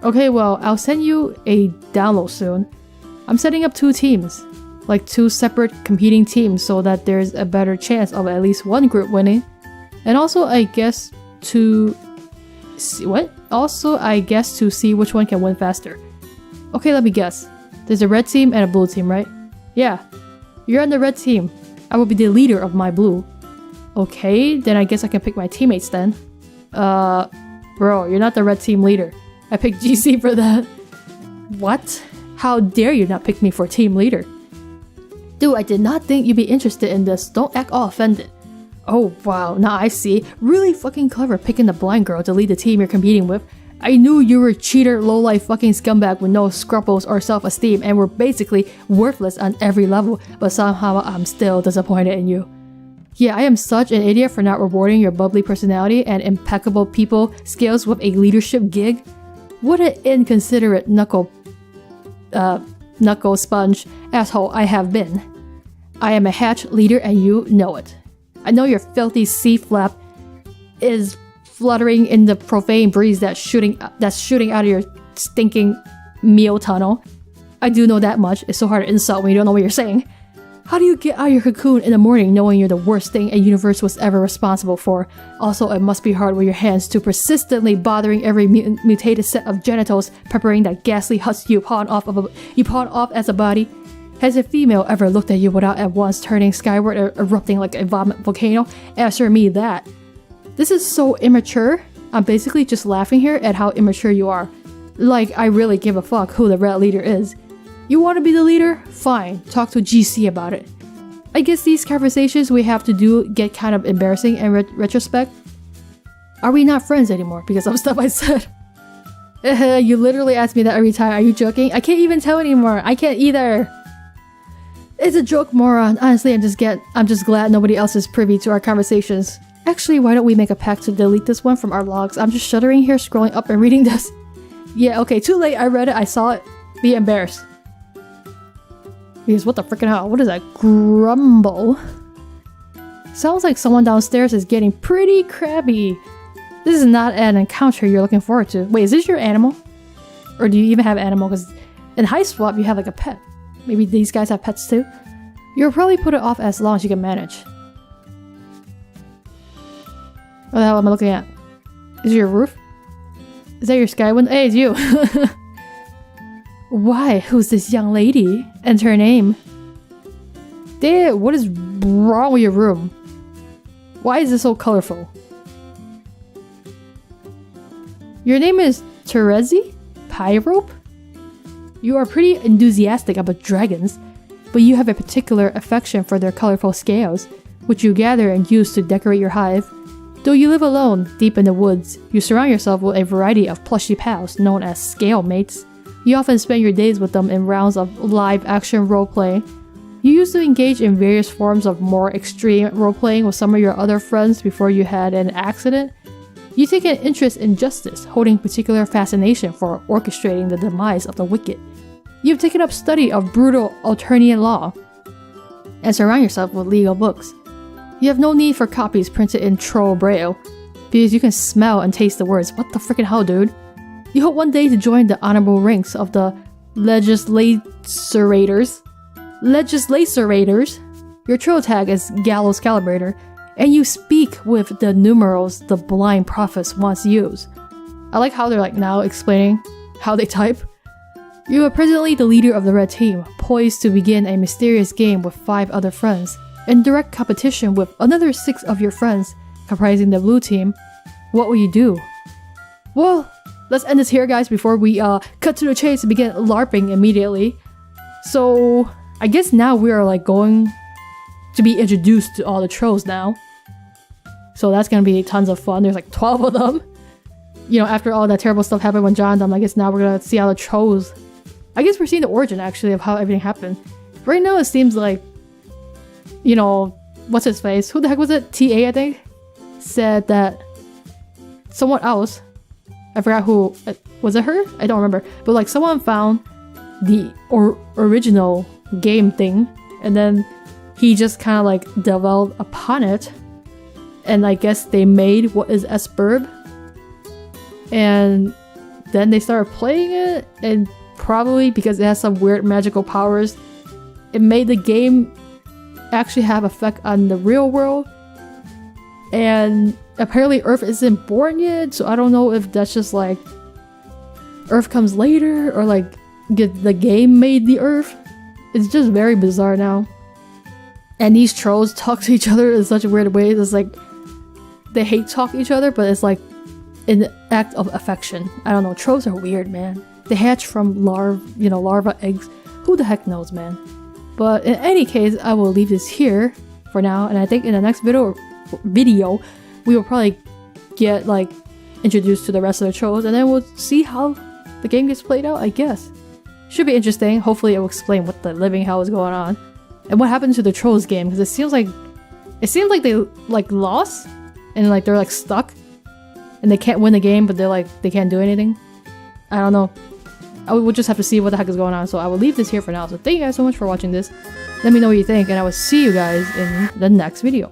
Okay, well, I'll send you a download soon. I'm setting up 2 teams. Like 2 separate competing teams so that there's a better chance of at least one group winning. And also, I guess to see to see which one can win faster. Okay, let me guess. There's a red team and a blue team, right? Yeah. You're on the red team. I will be the leader of my blue. Okay, then I guess I can pick my teammates then. Bro, you're not the red team leader. I picked GC for that. What? How dare you not pick me for team leader? Dude, I did not think you'd be interested in this. Don't act all offended. Oh wow, now I see. Really fucking clever picking the blind girl to lead the team you're competing with. I knew you were a cheater, lowlife fucking scumbag with no scruples or self-esteem and were basically worthless on every level, but somehow I'm still disappointed in you. Yeah, I am such an idiot for not rewarding your bubbly personality and impeccable people skills with a leadership gig. What an inconsiderate knuckle sponge asshole I have been. I am a hatch leader and you know it. I know your filthy sea flap is fluttering in the profane breeze that's shooting out of your stinking meal tunnel. I do know that much. It's so hard to insult when you don't know what you're saying. How do you get out of your cocoon in the morning knowing you're the worst thing a universe was ever responsible for? Also, it must be hard with your hands too persistently bothering every mutated set of genitals preparing that ghastly husk you pawn off as a body. Has a female ever looked at you without at once turning skyward or erupting like a vomit volcano? Answer me that. This is so immature. I'm basically just laughing here at how immature you are. Like, I really give a fuck who the red leader is. You want to be the leader? Fine, talk to GC about it. I guess these conversations we have to do get kind of embarrassing in retrospect. Are we not friends anymore because of stuff I said? You literally ask me that every time. Are you joking? I can't even tell anymore. I can't either. It's a joke, moron. Honestly, I'm just glad nobody else is privy to our conversations. Actually, why don't we make a pact to delete this one from our logs? I'm just shuddering here, scrolling up and reading this. Yeah, okay, too late. I read it, I saw it. Be embarrassed. Because what the frickin' hell? What is that? Grumble? Sounds like someone downstairs is getting pretty crabby. This is not an encounter you're looking forward to. Wait, is this your animal? Or do you even have an animal? Because in High Swap, you have like a pet. Maybe these guys have pets too? You'll probably put it off as long as you can manage. What the hell am I looking at? Is it your roof? Is that your sky window? Hey, it's you! Why? Who's this young lady? And her name? Damn, what is wrong with your room? Why is it so colorful? Your name is Terezi? Pyrope? You are pretty enthusiastic about dragons, but you have a particular affection for their colorful scales, which you gather and use to decorate your hive. Though you live alone, deep in the woods, you surround yourself with a variety of plushy pals known as scale mates. You often spend your days with them in rounds of live-action roleplay. You used to engage in various forms of more extreme roleplaying with some of your other friends before you had an accident. You take an interest in justice, holding particular fascination for orchestrating the demise of the wicked. You've taken up study of brutal Alternian law, and surround yourself with legal books. You have no need for copies printed in Troll Braille, because you can smell and taste the words. What the frickin' hell, dude? You hope one day to join the honorable ranks of the legislators. Your troll tag is Gallows Calibrator, and you speak with the numerals the blind prophets once used. I like how they're like now explaining how they type. You are presently the leader of the red team, poised to begin a mysterious game with 5 other friends, in direct competition with another 6 of your friends, comprising the blue team. What will you do? Well, let's end this here, guys, before we cut to the chase and begin LARPing immediately. So, I guess now we are like going to be introduced to all the trolls now. So that's gonna be tons of fun. There's like 12 of them. You know, after all that terrible stuff happened with John Dumb, I guess now we're gonna see how the trolls... I guess we're seeing the origin, actually, of how everything happened. Right now, it seems like... You know, what's his face? Who the heck was it? TA, I think? Said that... someone else... I forgot who... Was it her? I don't remember. But like, someone found the original game thing. And then he just kind of like developed upon it. And I guess they made what is Esburb. And then they started playing it, and probably because it has some weird magical powers, it made the game actually have effect on the real world. And apparently Earth isn't born yet, so I don't know if that's just like Earth comes later, or like the game made the Earth. It's just very bizarre now. And these trolls talk to each other in such weird ways. It's like they hate talk each other, but it's like an act of affection. I don't know. Trolls are weird, man. They hatch from larva eggs. Who the heck knows, man? But in any case, I will leave this here for now. And I think in the next video, we will probably get like introduced to the rest of the trolls, and then we'll see how the game gets played out, I guess. Should be interesting. Hopefully it will explain what the living hell is going on. And what happened to the trolls game, because it seems like they like lost and like they're like stuck and they can't win the game, but they can't do anything. I don't know. We'll just have to see what the heck is going on. So I will leave this here for now. So thank you guys so much for watching this. Let me know what you think, and I will see you guys in the next video.